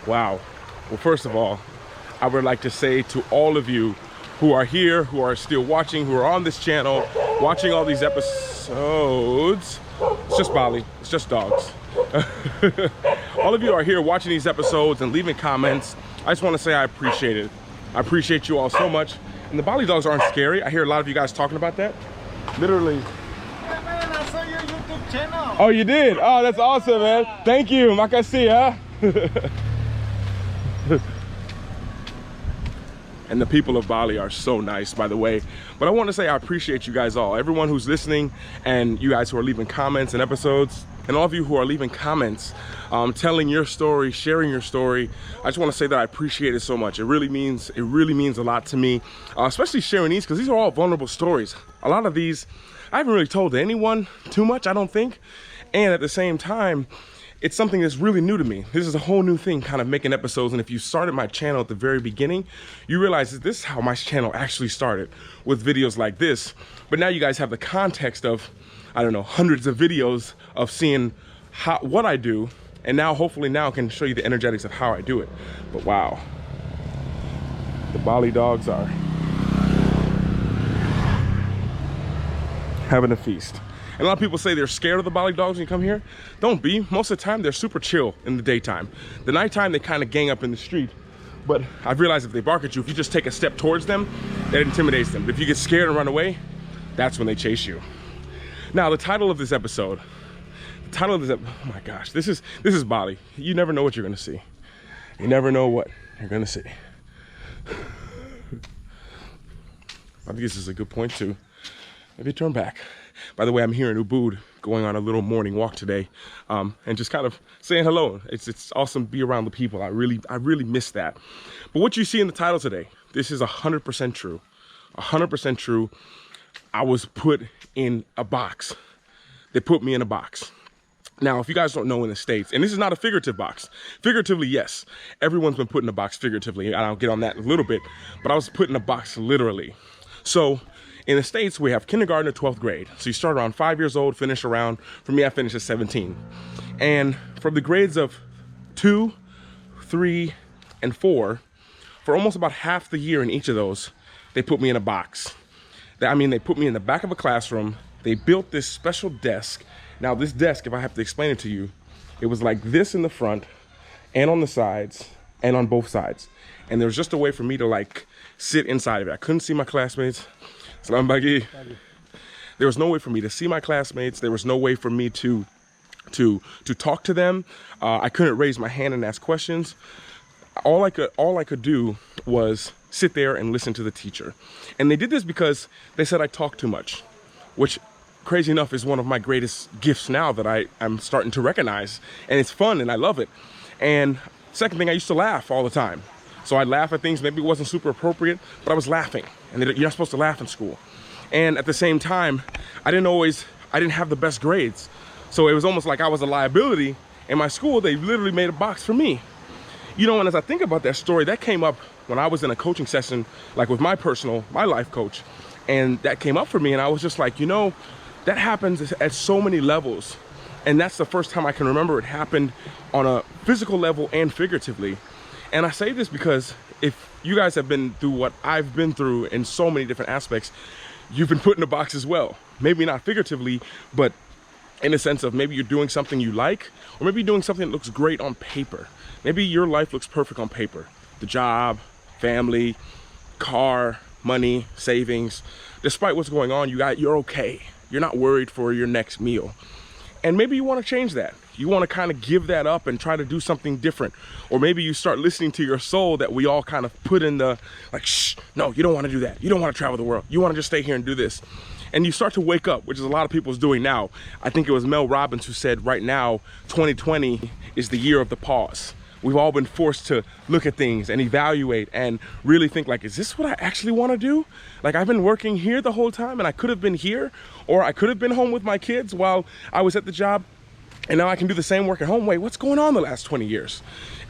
Wow. Well, first of all, I would like to say to all of you who are here, who are still watching, who are on this channel, watching all these episodes. It's just Bali, it's just dogs. All of you are here watching these episodes and leaving comments. I just want to say I appreciate it. I appreciate you all so much. And the Bali dogs aren't scary. I hear a lot of you guys talking about that. Literally. Yeah, man, I saw your YouTube channel. Oh, you did? Oh, that's awesome, man. Thank you. Makasih, huh? And the people of Bali are so nice, by the way. But I want to say I appreciate you guys all. Everyone who's listening, and you guys who are leaving comments and episodes, and all of you who are leaving comments, telling your story, sharing your story. I just want to say that I appreciate it so much. It really means a lot to me, especially sharing these, because these are all vulnerable stories. A lot of these, I haven't really told anyone too much, I don't think. And at the same time, it's something that's really new to me. This is a whole new thing, kind of making episodes. And if you started my channel at the very beginning, you realize that this is how my channel actually started, with videos like this. But now you guys have the context of, I don't know, hundreds of videos of seeing what I do. And now, hopefully now I can show you the energetics of how I do it. But wow, the Bali dogs are having a feast. And a lot of people say they're scared of the Bali dogs when you come here. Don't be. Most of the time, they're super chill in the daytime. The nighttime, they kind of gang up in the street. But I've realized if they bark at you, if you just take a step towards them, that intimidates them. But if you get scared and run away, that's when they chase you. Now, the title of this episode, oh my gosh, this is Bali. You never know what you're gonna see. You never know what you're gonna see. I think this is a good point to maybe turn back. By the way, I'm here in Ubud, going on a little morning walk today, and just kind of saying hello. It's awesome to be around the people. I really miss that. But what you see in the title today, this is 100% true. 100% true. I was put in a box. They put me in a box. Now, if you guys don't know, in the States, and this is not a figurative box. Figuratively, yes, everyone's been put in a box figuratively. I'll get on that in a little bit, but I was put in a box literally. So in the States, we have kindergarten to 12th grade. So you start around 5 years old, finish around, for me, I finished at 17. And from the grades of 2, 3, and 4, for almost about half the year in each of those, they put me in a box. I mean, they put me in the back of a classroom. They built this special desk. Now this desk, if I have to explain it to you, it was like this in the front and on the sides and on both sides. And there was just a way for me to like sit inside of it. I couldn't see my classmates. Salam bagi. There was no way for me to see my classmates. There was no way for me to talk to them. I couldn't raise my hand and ask questions. All I could do was sit there and listen to the teacher. And they did this because they said I talk too much, which, crazy enough, is one of my greatest gifts now that I'm starting to recognize. And it's fun and I love it. And second thing, I used to laugh all the time. So I'd laugh at things, maybe it wasn't super appropriate, but I was laughing. And you're not supposed to laugh in school. And at the same time, I didn't have the best grades. So it was almost like I was a liability. In my school, they literally made a box for me. You know, and as I think about that story, that came up when I was in a coaching session, like with my life coach. And that came up for me, and I was just like, you know, that happens at so many levels. And that's the first time I can remember it happened on a physical level and figuratively. And I say this because if you guys have been through what I've been through in so many different aspects, you've been put in a box as well. Maybe not figuratively, but in the sense of maybe you're doing something you like, or maybe you're doing something that looks great on paper. Maybe your life looks perfect on paper. The job, family, car, money, savings. Despite what's going on, you're okay. You're not worried for your next meal. And maybe you want to change that. You want to kind of give that up and try to do something different. Or maybe you start listening to your soul that we all kind of put in the, like, shh, no, you don't want to do that. You don't want to travel the world. You want to just stay here and do this. And you start to wake up, which is a lot of people's doing now. I think it was Mel Robbins who said right now, 2020 is the year of the pause. We've all been forced to look at things and evaluate and really think like, is this what I actually want to do? Like, I've been working here the whole time and I could have been here, or I could have been home with my kids while I was at the job, and now I can do the same work at home. Wait, what's going on the last 20 years?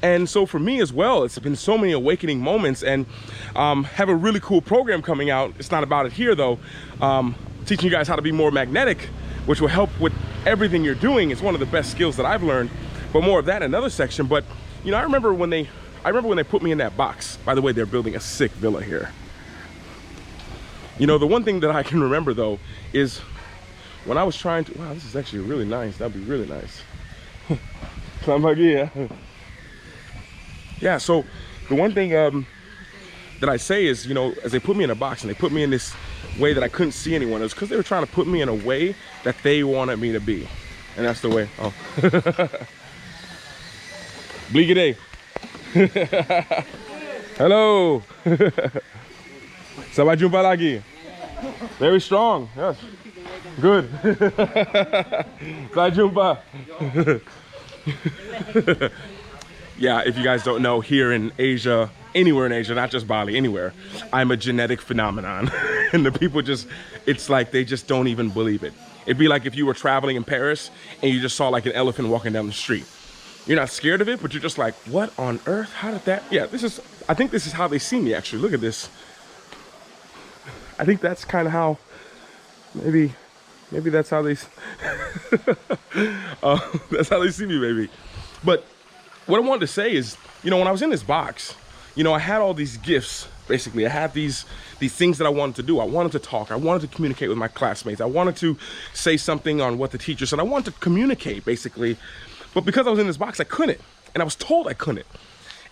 And so for me as well, it's been so many awakening moments, and have a really cool program coming out. It's not about it here though. Teaching you guys how to be more magnetic, which will help with everything you're doing. It's one of the best skills that I've learned, but more of that in another section. But You know, I remember when they put me in that box. By the way, they're building a sick villa here. You know, the one thing that I can remember though is when I was trying to, wow, this is actually really nice. That'd be really nice. Yeah, so the one thing that I say is, you know, as they put me in a box and they put me in this way that I couldn't see anyone, it was because they were trying to put me in a way that they wanted me to be. And that's the way. Oh. Bligade. Hello. Ça va jumpa lagi? Very strong. Yes. Good. Ça jumpa. Yeah, if you guys don't know, here in Asia, anywhere in Asia, not just Bali, anywhere, I'm a genetic phenomenon. And the people just, it's like they just don't even believe it. It'd be like if you were traveling in Paris and you just saw like an elephant walking down the street. You're not scared of it, but you're just like, what on earth? How did that? Yeah, I think this is how they see me actually. Look at this. I think that's kind of how, maybe that's how they, that's how they see me maybe. But what I wanted to say is, you know, when I was in this box, you know, I had all these gifts, basically. I had these things that I wanted to do. I wanted to talk. I wanted to communicate with my classmates. I wanted to say something on what the teacher said. I wanted to communicate, basically. But because I was in this box, I couldn't. And I was told I couldn't.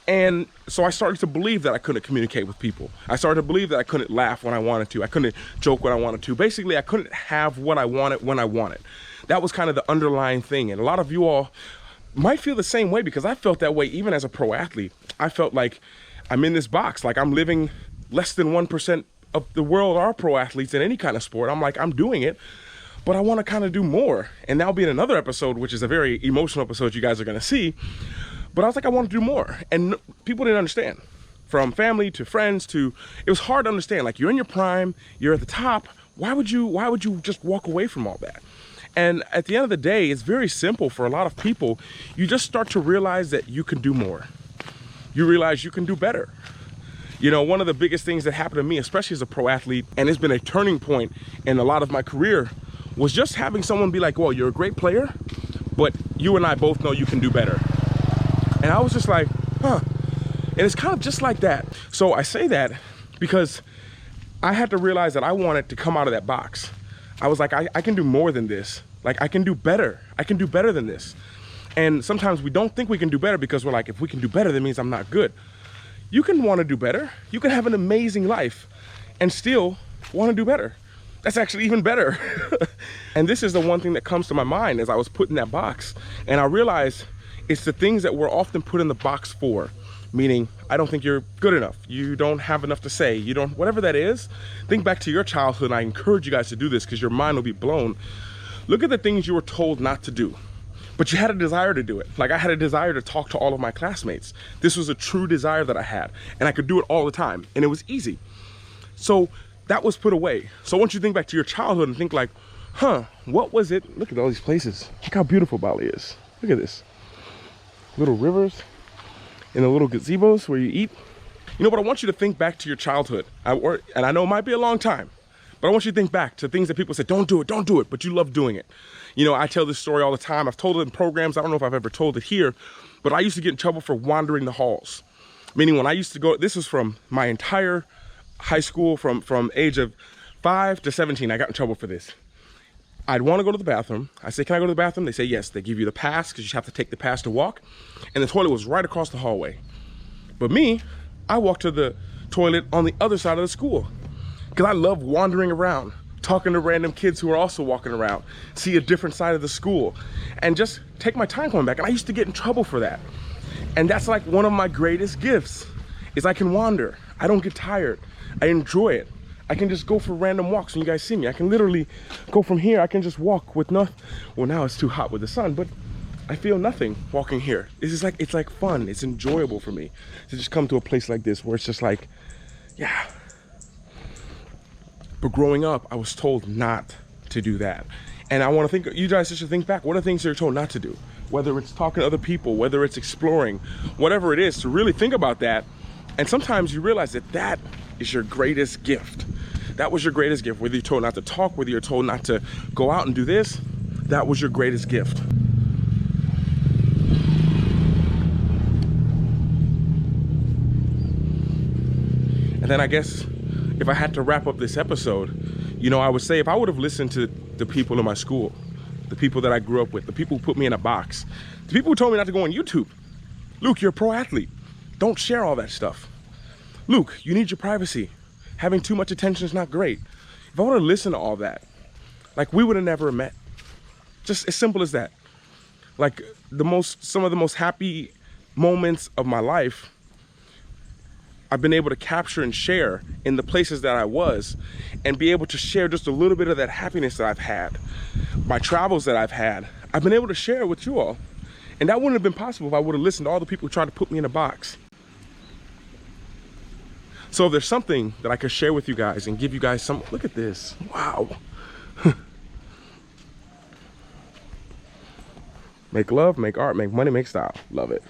And so I started to believe that I couldn't communicate with people. I started to believe that I couldn't laugh when I wanted to. I couldn't joke when I wanted to. Basically, I couldn't have what I wanted when I wanted. That was kind of the underlying thing. And a lot of you all might feel the same way, because I felt that way even as a pro athlete. I felt like I'm in this box, like I'm living less than 1% of the world are pro athletes in any kind of sport. I'm like, I'm doing it, but I want to kind of do more. And that'll be in another episode, which is a very emotional episode you guys are going to see. But I was like, I want to do more. And people didn't understand. From family to friends to, it was hard to understand. Like, you're in your prime, you're at the top. Why would you just walk away from all that? And at the end of the day, it's very simple for a lot of people. You just start to realize that you can do more. You realize you can do better. You know, one of the biggest things that happened to me, especially as a pro athlete, and it's been a turning point in a lot of my career, was just having someone be like, well, you're a great player, but you and I both know you can do better. And I was just like, huh. And it's kind of just like that. So I say that because I had to realize that I wanted to come out of that box. I was like, I can do more than this. Like, I can do better. I can do better than this. And sometimes we don't think we can do better because we're like, if we can do better, that means I'm not good. You can want to do better. You can have an amazing life and still want to do better. That's actually even better. And this is the one thing that comes to my mind as I was put in that box. And I realized it's the things that we're often put in the box for. Meaning, I don't think you're good enough. You don't have enough to say. You don't, whatever that is. Think back to your childhood, and I encourage you guys to do this because your mind will be blown. Look at the things you were told not to do, but you had a desire to do it. Like, I had a desire to talk to all of my classmates. This was a true desire that I had, and I could do it all the time, and it was easy. So that was put away. So once you think back to your childhood and think like, huh, what was it? Look at all these places. Look how beautiful Bali is. Look at this. Little rivers. In the little gazebos where you eat. You know, but I want you to think back to your childhood. And I know it might be a long time, but I want you to think back to things that people say, don't do it, but you love doing it. You know, I tell this story all the time. I've told it in programs. I don't know if I've ever told it here, but I used to get in trouble for wandering the halls. Meaning when I used to go, this was from my entire high school, from age of 5 to 17, I got in trouble for this. I'd want to go to the bathroom. I say, can I go to the bathroom? They say, yes. They give you the pass because you have to take the pass to walk. And the toilet was right across the hallway. But me, I walked to the toilet on the other side of the school because I love wandering around, talking to random kids who are also walking around, see a different side of the school, and just take my time coming back. And I used to get in trouble for that. And that's like one of my greatest gifts is I can wander. I don't get tired. I enjoy it. I can just go for random walks when you guys see me. I can literally go from here. I can just walk with nothing. Well, now it's too hot with the sun, but I feel nothing walking here. It's like fun. It's enjoyable for me to just come to a place like this where it's just like, yeah. But growing up, I was told not to do that. And I want to think, you guys should think back. What are things you're told not to do? Whether it's talking to other people, whether it's exploring, whatever it is, to really think about that. And sometimes you realize that that is your greatest gift. That was your greatest gift. Whether you're told not to talk, whether you're told not to go out and do this, that was your greatest gift. And then I guess if I had to wrap up this episode, you know, I would say if I would have listened to the people in my school, the people that I grew up with, the people who put me in a box, the people who told me not to go on YouTube. Luke, you're a pro athlete. Don't share all that stuff. Luke, you need your privacy. Having too much attention is not great. If I would have listened to all that, like, we would have never met. Just as simple as that. Like, some of the most happy moments of my life, I've been able to capture and share in the places that I was, and be able to share just a little bit of that happiness that I've had, my travels that I've had. I've been able to share it with you all. And that wouldn't have been possible if I would have listened to all the people who tried to put me in a box. So if there's something that I could share with you guys and give you guys some, look at this, wow. Make love, make art, make money, make style. Love it.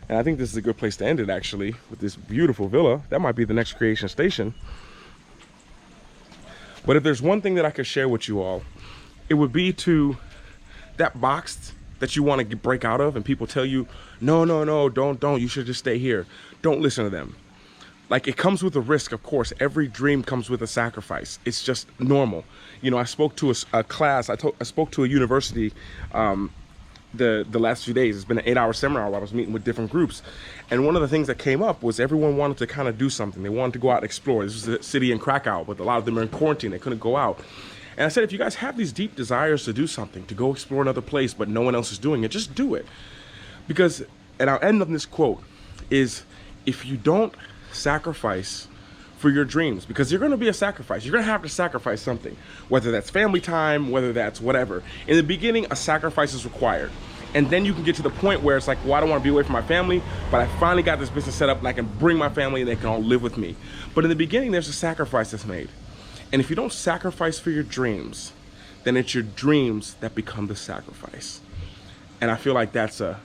And I think this is a good place to end it, actually, with this beautiful villa. That might be the next creation station. But if there's one thing that I could share with you all, it would be to that box that you want to break out of, and people tell you, no, don't, you should just stay here. Don't listen to them. Like, it comes with a risk, of course. Every dream comes with a sacrifice. It's just normal. You know, I spoke to a class, I spoke to a university the last few days. It's been an 8-hour seminar where I was meeting with different groups. And one of the things that came up was everyone wanted to kind of do something. They wanted to go out and explore. This was a city in Krakow, but a lot of them are in quarantine. They couldn't go out. And I said, if you guys have these deep desires to do something, to go explore another place, but no one else is doing it, just do it. Because, and I'll end on this quote, is if you don't sacrifice for your dreams, because you're going to be a sacrifice. You're going to have to sacrifice something, whether that's family time, whether that's whatever. In the beginning, a sacrifice is required. And then you can get to the point where it's like, well, I don't want to be away from my family, but I finally got this business set up and I can bring my family and they can all live with me. But in the beginning, there's a sacrifice that's made. And if you don't sacrifice for your dreams, then it's your dreams that become the sacrifice. And I feel like that's a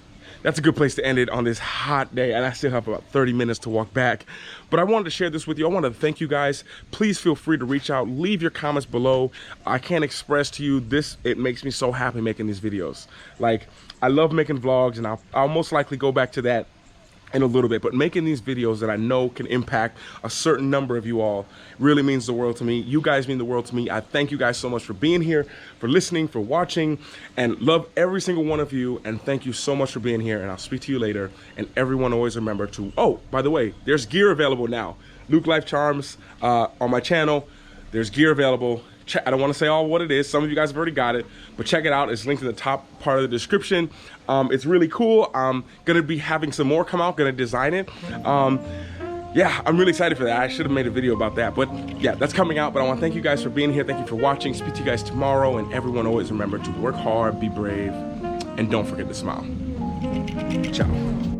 good place to end it on this hot day. And I still have about 30 minutes to walk back. But I wanted to share this with you. I wanted to thank you guys. Please feel free to reach out. Leave your comments below. I can't express to you this. It makes me so happy making these videos. Like, I love making vlogs, and I'll most likely go back to that in a little bit. But making these videos that I know can impact a certain number of you all really means the world to me. You guys mean the world to me. I thank you guys so much for being here, for listening, for watching, and love every single one of you. And thank you so much for being here, and I'll speak to you later. And everyone always remember to, oh, by the way, there's gear available now. LukeLifeCharms on my channel. There's gear available. I don't want to say all what it is. Some of you guys have already got it, but check it out. It's linked in the top part of the description. It's really cool. I'm going to be having some more come out, going to design it. Yeah, I'm really excited for that. I should have made a video about that, but yeah, that's coming out. But I want to thank you guys for being here. Thank you for watching. Speak to you guys tomorrow, and everyone always remember to work hard, be brave, and don't forget to smile. Ciao.